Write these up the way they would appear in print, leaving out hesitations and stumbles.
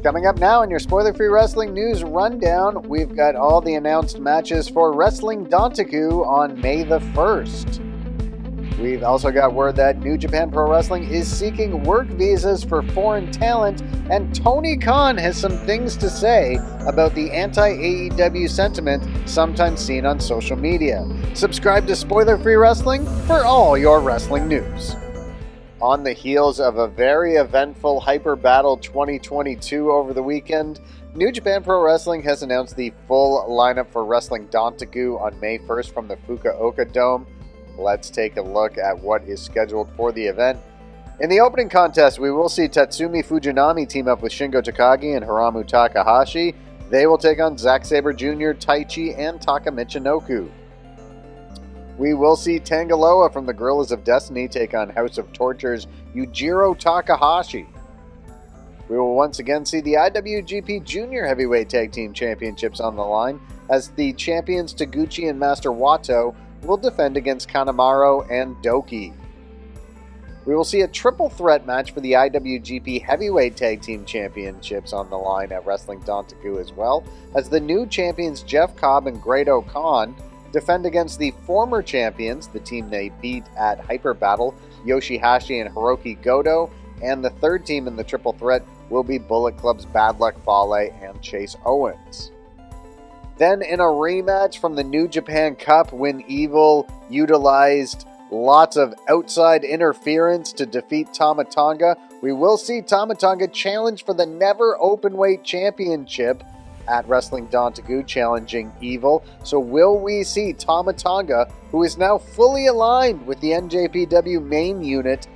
Coming up now in your spoiler-free wrestling news rundown, we've got all the announced matches for Wrestling Dontaku on May the 1st. We've also got word that New Japan Pro Wrestling is seeking work visas for foreign talent, and Tony Khan has some things to say about the anti-AEW sentiment sometimes seen on social media. Subscribe to Spoiler-Free Wrestling for all your wrestling news. On the heels of a very eventful Hyper Battle 2022 over the weekend, New Japan Pro Wrestling has announced the full lineup for Wrestling Dontaku on May 1st from the Fukuoka Dome. Let's take a look at what is scheduled for the event. In the opening contest, we will see Tatsumi Fujinami team up with Shingo Takagi and Hiromu Takahashi. They will take on Zack Sabre Jr., Taichi, and Taka Michinoku. We will see Tangaloa from the Guerrillas of Destiny take on House of Torture's Yujiro Takahashi. We will once again see the IWGP Junior Heavyweight Tag Team Championships on the line, as the champions Taguchi and Master Wato will defend against Kanemaru and Doki. We will see a triple threat match for the IWGP Heavyweight Tag Team Championships on the line at Wrestling Dontaku as well, as the new champions Jeff Cobb and Great Khan defend against the former champions, the team they beat at Hyper Battle, Yoshihashi and Hiroki Goto, and the third team in the triple threat will be Bullet Club's Bad Luck Fale and Chase Owens. Then in a rematch from the New Japan Cup, when Evil utilized lots of outside interference to defeat Tama Tonga, we will see Tama Tonga challenge for the Never Openweight Championship at Wrestling Dontaku, challenging Evil. So will we see Tama Tonga, who is now fully aligned with the NJPW main unit,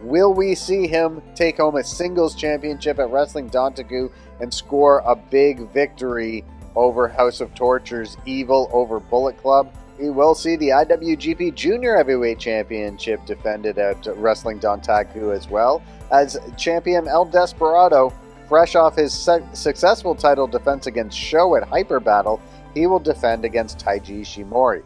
will we see him take home a singles championship at Wrestling Dontaku and score a big victory over House of Torture's Evil over Bullet Club? We will see the IWGP Junior Heavyweight Championship defended at Wrestling Dontaku as well, as champion El Desperado, fresh off his successful title defense against Sho at Hyper Battle, he will defend against Taiji Ishimori.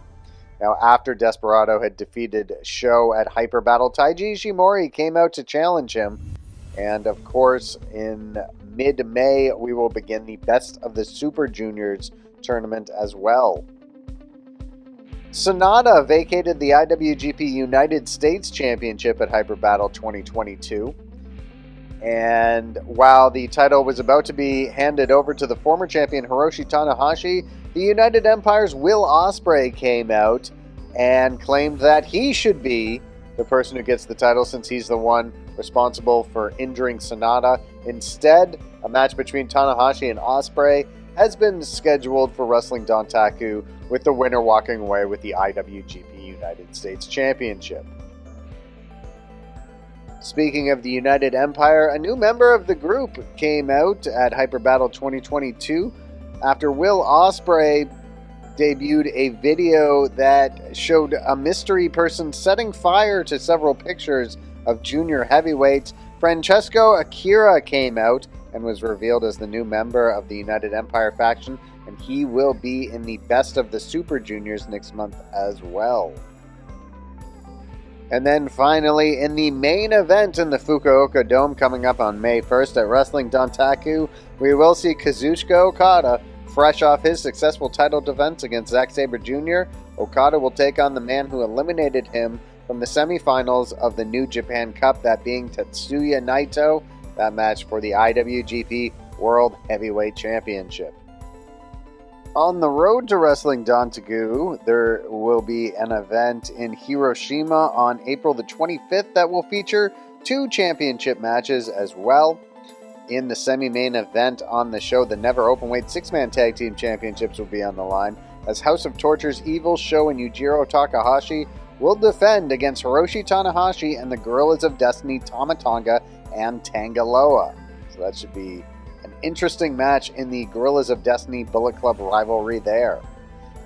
Now, after Desperado had defeated Sho at Hyper Battle, Taiji Ishimori came out to challenge him, and of course, in mid-May, we will begin the Best of the Super Juniors tournament as well. Sonata vacated the IWGP United States Championship at Hyper Battle 2022. And while the title was about to be handed over to the former champion Hiroshi Tanahashi, the United Empire's Will Ospreay came out and claimed that he should be the person who gets the title, since he's the one responsible for injuring Sonata. Instead, a match between Tanahashi and Ospreay has been scheduled for Wrestling Dontaku, with the winner walking away with the IWGP United States Championship. Speaking of the United Empire, a new member of the group came out at Hyper Battle 2022 after Will Ospreay debuted a video that showed a mystery person setting fire to several pictures of junior heavyweights. Francesco Akira came out and was revealed as the new member of the United Empire faction, and he will be in the Best of the Super Juniors next month as well. And then finally, in the main event in the Fukuoka Dome coming up on May 1st at Wrestling Dontaku, we will see Kazuchika Okada, fresh off his successful title defense against Zack Sabre Jr. Okada will take on the man who eliminated him from the semifinals of the New Japan Cup, that being Tetsuya Naito. That match for the IWGP World Heavyweight Championship. On the road to Wrestling Dontaku, there will be an event in Hiroshima on April the 25th that will feature 2 championship matches as well. In the semi-main event on the show, the Never Openweight 6-Man Tag Team Championships will be on the line, as House of Torture's Evil, Sho, and Yujiro Takahashi will defend against Hiroshi Tanahashi and the Guerrillas of Destiny, Tama Tonga and Tangaloa. So that should be an interesting match in the Guerrillas of Destiny Bullet Club rivalry there.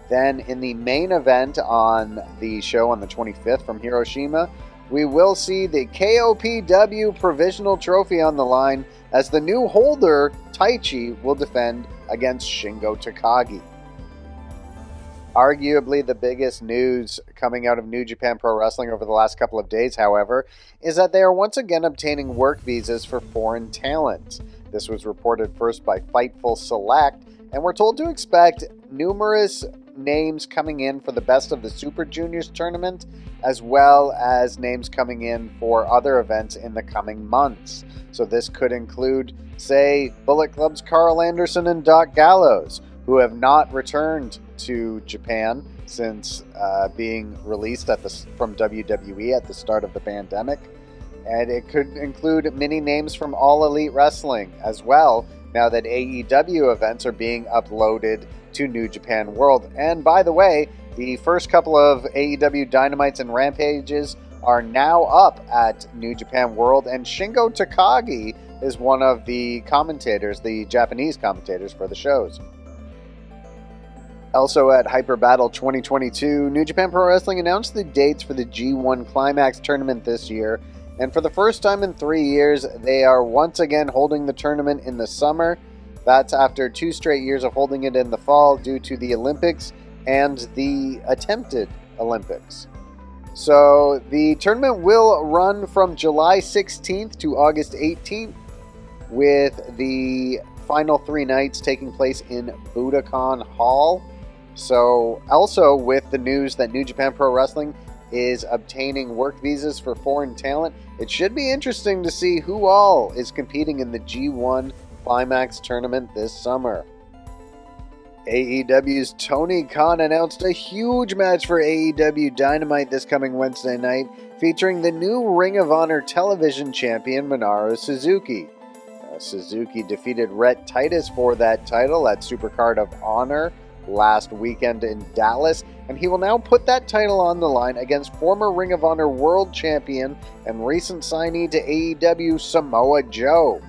Then in the main event on the show on the 25th from Hiroshima, we will see the KOPW Provisional Trophy on the line, as the new holder, Taichi, will defend against Shingo Takagi. Arguably the biggest news coming out of New Japan Pro Wrestling over the last couple of days, however, is that they are once again obtaining work visas for foreign talent. This was reported first by Fightful Select, and we're told to expect numerous names coming in for the Best of the Super Juniors tournament, as well as names coming in for other events in the coming months. So this could include, say, Bullet Club's Carl Anderson and Doc Gallows, who have not returned to Japan since being released from WWE at the start of the pandemic. And it could include many names from All Elite Wrestling as well, now that AEW events are being uploaded to New Japan World. And by the way, the first couple of AEW Dynamites and Rampages are now up at New Japan World, and Shingo Takagi is one of the commentators, the Japanese commentators for the shows. Also at Hyper Battle 2022, New Japan Pro Wrestling announced the dates for the G1 Climax Tournament this year, and for the first time in 3 years, they are once again holding the tournament in the summer. That's after 2 straight years of holding it in the fall due to the Olympics and the attempted Olympics. So the tournament will run from July 16th to August 18th, with the final 3 nights taking place in Budokan Hall. So also with the news that New Japan Pro Wrestling is obtaining work visas for foreign talent, it should be interesting to see who all is competing in the G1 Climax tournament this summer. AEW's Tony Khan announced a huge match for AEW Dynamite this coming Wednesday night, featuring the new Ring of Honor television champion Minoru Suzuki. Suzuki defeated Rhett Titus for that title at Supercard of Honor last weekend in Dallas, and he will now put that title on the line against former Ring of Honor World Champion and recent signee to AEW Samoa Joe.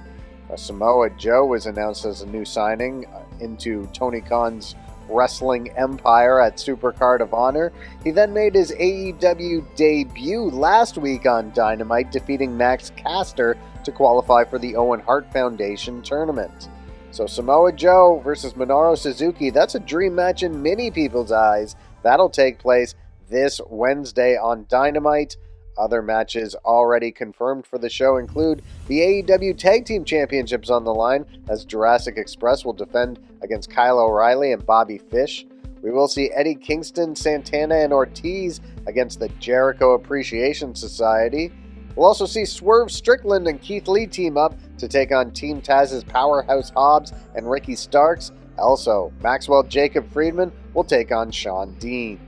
Samoa Joe was announced as a new signing into Tony Khan's wrestling empire at Supercard of Honor. He then made his AEW debut last week on Dynamite, defeating Max Caster to qualify for the Owen Hart Foundation tournament. So Samoa Joe versus Minoru Suzuki, that's a dream match in many people's eyes. That'll take place this Wednesday on Dynamite. Other matches already confirmed for the show include the AEW Tag Team Championships on the line, as Jurassic Express will defend against Kyle O'Reilly and Bobby Fish. We will see Eddie Kingston, Santana, and Ortiz against the Jericho Appreciation Society. We'll also see Swerve Strickland and Keith Lee team up to take on Team Taz's Powerhouse Hobbs and Ricky Starks. Also, Maxwell Jacob Friedman will take on Sean Dean.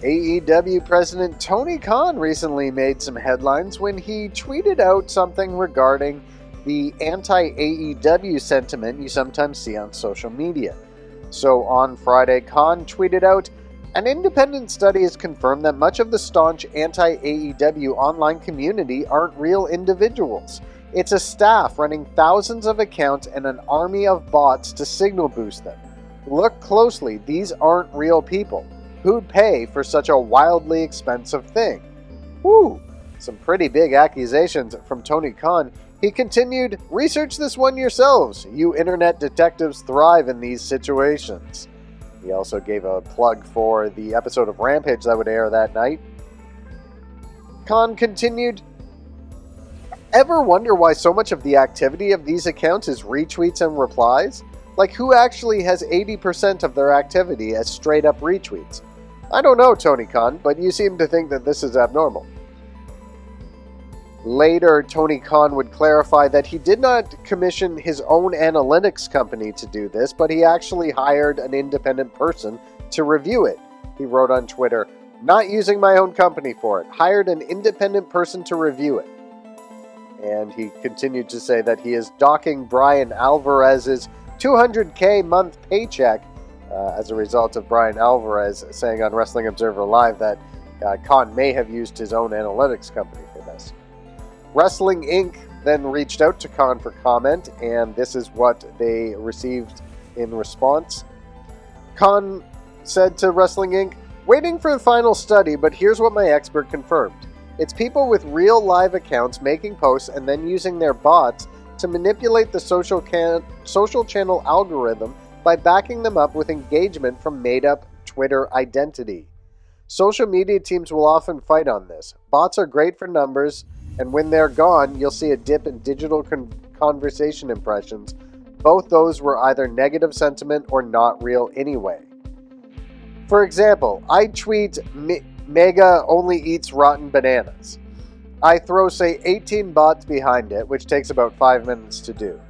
AEW President Tony Khan recently made some headlines when he tweeted out something regarding the anti-AEW sentiment you sometimes see on social media. So on Friday, Khan tweeted out, "An independent study has confirmed that much of the staunch anti-AEW online community aren't real individuals. It's a staff running thousands of accounts and an army of bots to signal boost them. Look closely, these aren't real people. Who'd pay for such a wildly expensive thing?" Whew, some pretty big accusations from Tony Khan. He continued, "Research this one yourselves. You internet detectives thrive in these situations." He also gave a plug for the episode of Rampage that would air that night. Khan continued, "Ever wonder why so much of the activity of these accounts is retweets and replies? Like, who actually has 80% of their activity as straight-up retweets? I don't know, Tony Khan, but you seem to think that this is abnormal." Later, Tony Khan would clarify that he did not commission his own analytics company to do this, but he actually hired an independent person to review it. He wrote on Twitter, "Not using my own company for it. Hired an independent person to review it." And he continued to say that he is docking Brian Alvarez's $200K month paycheck as a result of Brian Alvarez saying on Wrestling Observer Live that Khan may have used his own analytics company for this. Wrestling Inc. then reached out to Khan for comment, and this is what they received in response. Khan said to Wrestling Inc., "Waiting for the final study, but here's what my expert confirmed. It's people with real live accounts making posts and then using their bots to manipulate the social channel algorithm by backing them up with engagement from made-up Twitter identity. Social media teams will often fight on this. Bots are great for numbers, and when they're gone, you'll see a dip in digital conversation impressions. Both those were either negative sentiment or not real anyway. For example, I tweet, Mega only eats rotten bananas. I throw, say, 18 bots behind it, which takes about 5 minutes to do.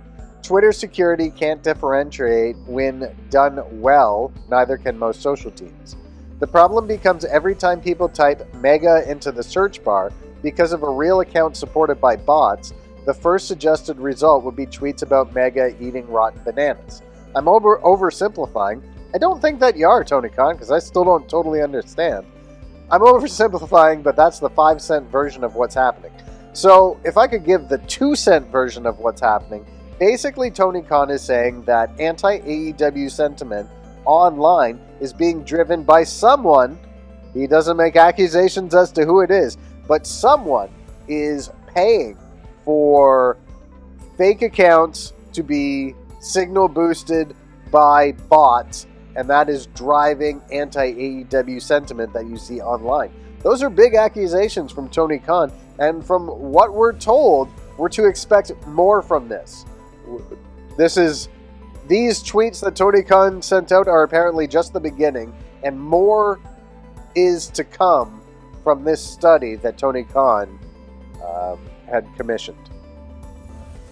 Twitter security can't differentiate when done well, neither can most social teams. The problem becomes every time people type Mega into the search bar, because of a real account supported by bots, the first suggested result would be tweets about Mega eating rotten bananas. I'm oversimplifying. I don't think that you are, Tony Khan, because I still don't totally understand. I'm oversimplifying, but that's the 5-cent version of what's happening. So, if I could give the 2-cent version of what's happening, basically Tony Khan is saying that anti-AEW sentiment online is being driven by someone. He doesn't make accusations as to who it is, but someone is paying for fake accounts to be signal boosted by bots, and that is driving anti-AEW sentiment that you see online. Those are big accusations from Tony Khan, and from what we're told, we're to expect more from this. These tweets that Tony Khan sent out are apparently just the beginning, and more is to come from this study that Tony Khan had commissioned.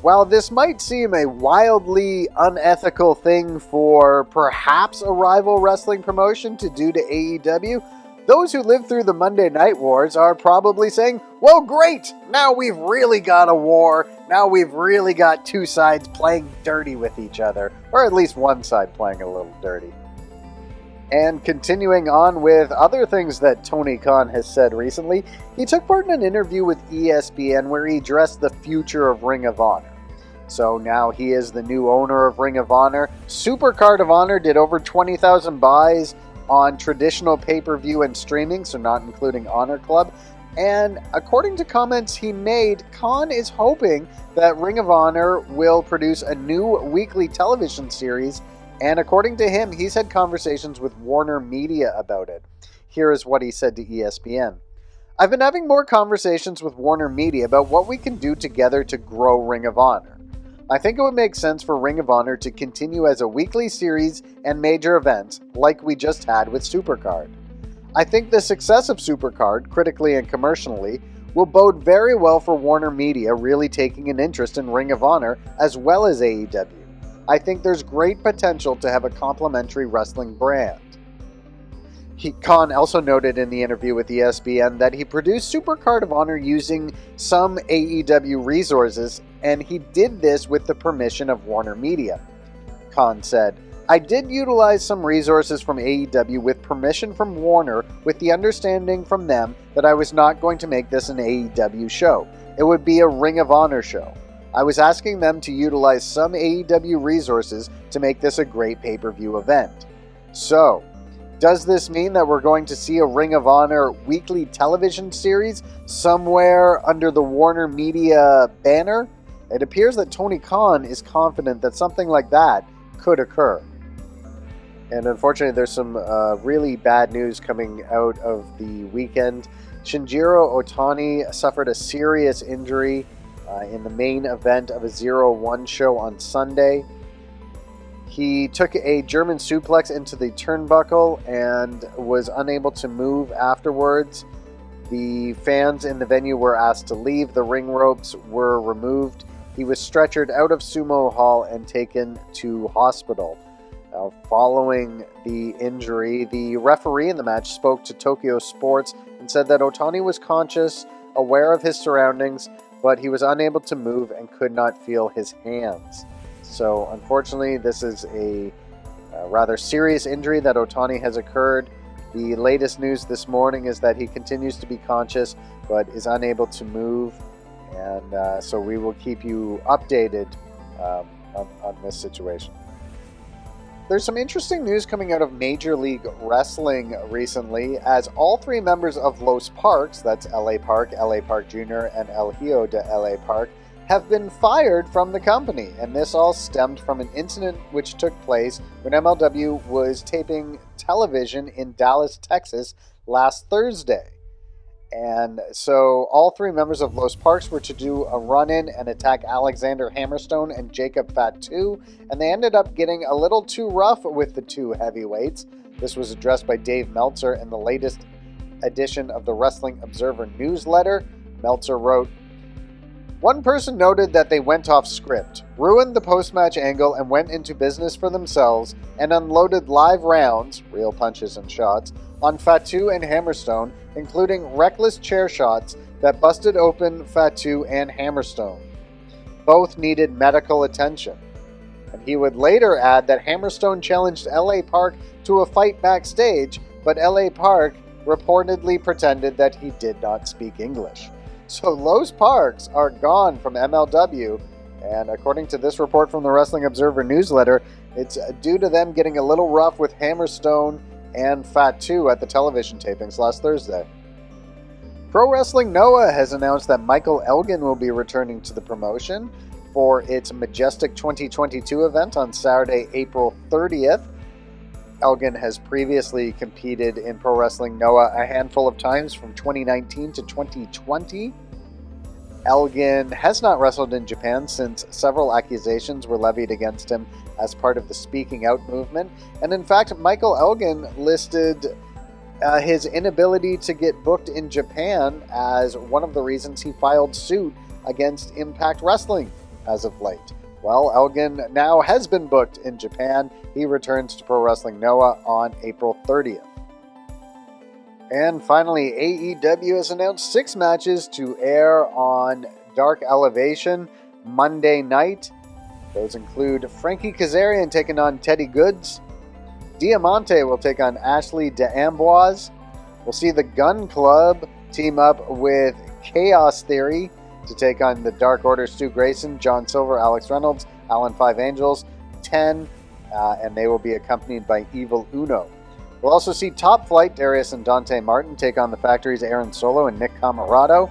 While this might seem a wildly unethical thing for perhaps a rival wrestling promotion to do to AEW, those who lived through the Monday Night Wars are probably saying, well, great! Now we've really got a war. Now we've really got two sides playing dirty with each other. Or at least one side playing a little dirty. And continuing on with other things that Tony Khan has said recently, he took part in an interview with ESPN where he addressed the future of Ring of Honor. So now he is the new owner of Ring of Honor. Supercard of Honor did over 20,000 buys on traditional pay-per-view and streaming, so not including Honor Club. And according to comments he made, Khan is hoping that Ring of Honor will produce a new weekly television series, and according to him, he's had conversations with Warner Media about it. Here is what he said to ESPN. I've been having more conversations with Warner Media about what we can do together to grow Ring of Honor. I think it would make sense for Ring of Honor to continue as a weekly series and major events, like we just had with Supercard. I think the success of Supercard, critically and commercially, will bode very well for Warner Media really taking an interest in Ring of Honor as well as AEW. I think there's great potential to have a complementary wrestling brand. Khan also noted in the interview with ESPN that he produced Supercard of Honor using some AEW resources, and he did this with the permission of Warner Media. Khan said, I did utilize some resources from AEW with permission from Warner, with the understanding from them that I was not going to make this an AEW show. It would be a Ring of Honor show. I was asking them to utilize some AEW resources to make this a great pay-per-view event. So, does this mean that we're going to see a Ring of Honor weekly television series somewhere under the Warner Media banner? It appears that Tony Khan is confident that something like that could occur. And unfortunately, there's some really bad news coming out of the weekend. Shinjiro Ohtani suffered a serious injury in the main event of a 0-1 show on Sunday. He took a German suplex into the turnbuckle and was unable to move afterwards. The fans in the venue were asked to leave. The ring ropes were removed. He was stretchered out of Sumo Hall and taken to hospital. Following the injury, the referee in the match spoke to Tokyo Sports and said that Ohtani was conscious, aware of his surroundings, but he was unable to move and could not feel his hands. So, unfortunately, this is a rather serious injury that Ohtani has occurred. The latest news this morning is that he continues to be conscious, but is unable to move. And so we will keep you updated on this situation. There's some interesting news coming out of Major League Wrestling recently, as all three members of Los Parks, that's LA Park Jr., and El Hijo de LA Park, have been fired from the company, and this all stemmed from an incident which took place when MLW was taping television in Dallas, Texas last Thursday. And so all three members of Los Parks were to do a run-in and attack Alexander Hammerstone and Jacob Fatu, and they ended up getting a little too rough with the two heavyweights. This was addressed by Dave Meltzer in the latest edition of the Wrestling Observer newsletter. Meltzer wrote, "One person noted that they went off script, ruined the post-match angle, and went into business for themselves and unloaded live rounds, real punches and shots, on Fatu and Hammerstone, including reckless chair shots that busted open Fatu and Hammerstone. Both needed medical attention." And he would later add that Hammerstone challenged LA Park to a fight backstage, but LA Park reportedly pretended that he did not speak English. So Los Parks are gone from MLW, and according to this report from the Wrestling Observer newsletter, it's due to them getting a little rough with Hammerstone and Fatu at the television tapings last Thursday. Pro Wrestling Noah has announced that Michael Elgin will be returning to the promotion for its Majestic 2022 event on Saturday, April 30th. Elgin has previously competed in Pro Wrestling Noah a handful of times from 2019 to 2020. Elgin has not wrestled in Japan since several accusations were levied against him as part of the Speaking Out movement. And in fact, Michael Elgin listed his inability to get booked in Japan as one of the reasons he filed suit against Impact Wrestling as of late. Well, Elgin now has been booked in Japan. He returns to Pro Wrestling Noah on April 30th. And finally, AEW has announced 6 matches to air on Dark Elevation Monday night. Those include Frankie Kazarian taking on Teddy Goods. Diamante will take on Ashley D'Amboise. We'll see the Gun Club team up with Chaos Theory to take on the Dark Order, Stu Grayson, John Silver, Alex Reynolds, Alan Five Angels, 10, and they will be accompanied by Evil Uno. We'll also see Top Flight, Darius and Dante Martin take on the Factory's Aaron Solo and Nick Camarado.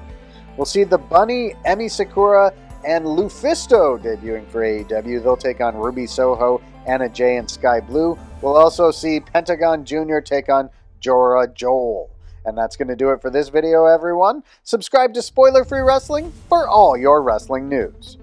We'll see the Bunny, Emi Sakura, and Lufisto debuting for AEW. They'll take on Ruby Soho, Anna Jay, and Sky Blue. We'll also see Pentagon Jr. take on Jorah Joel. And that's going to do it for this video, everyone. Subscribe to Spoiler Free Wrestling for all your wrestling news.